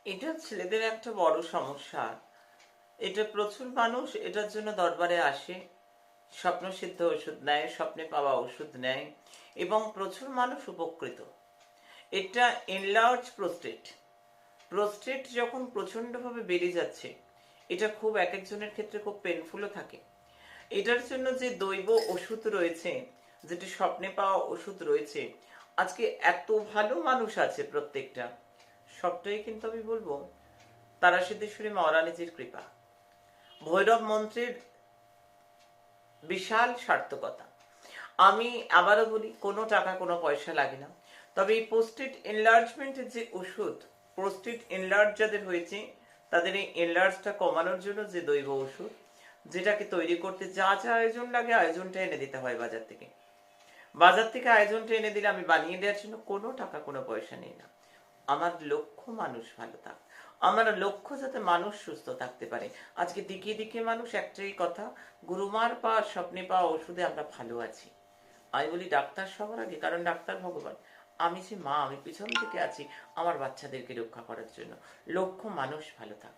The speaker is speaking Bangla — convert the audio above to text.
এটা ছেলেদের একটা বড় সমস্যা। এটা প্রচুর মানুষ এটার জন্য দরবারে আসে, স্বপ্নসিদ্ধ ওষুধ নেয়, স্বপ্নে পাওয়া ওষুধ নেয় এবং প্রচুর মানুষ উপকৃত। এটা এনলার্জ প্রোস্টেট। প্রোস্টেট যখন প্রচণ্ডভাবে বেড়ে যাচ্ছে, এটা খুব এক একজনের ক্ষেত্রে খুব পেনফুলও থাকে। এটার জন্য যে দৈব ওষুধ রয়েছে, যেটি স্বপ্নে পাওয়া ওষুধ রয়েছে, আজকে এত ভালো মানুষ আছে প্রত্যেকটা, সবটাই কিন্তু আমি বলবো তারা সিদ্ধেশ্বরী মহারানীজির কৃপা। ভৈরব মন্ত্রের বিশাল সার্থকতা। আমি আবারও বলি, কোনো টাকা কোনো পয়সা লাগে না। তবে এই পোস্টেড এনলার্জমেন্টের যে ওষুধ, পোস্টেড এনলার্জ যাদের হয়েছে তাদের এই এনলার্জটা কমানোর জন্য যে দৈব ওষুধ, যেটাকে তৈরি করতে যা যা আয়োজন লাগে আয়োজনটা এনে দিতে হয় বাজার থেকে। বাজার থেকে আয়োজনটা এনে দিলে আমি বানিয়ে দেওয়ার জন্য কোনো টাকা কোনো পয়সা নেই না। আমার লক্ষ্য মানুষ ভালো থাক, আমার লক্ষ্য যাতে মানুষ সুস্থ থাকতে পারে। আজকে দিকে দিকে মানুষ একটাই কথা, গুরুমার পাওয়া স্বপ্নে পাওয়া ওষুধে আমরা ভালো আছি। আমি বলি ডাক্তার সবার আগে, কারণ ডাক্তার ভগবান। আমি যে মা, আমি পিছন থেকে আছি আমার বাচ্চাদেরকে রক্ষা করার জন্য। লক্ষ্য মানুষ ভালো থাক।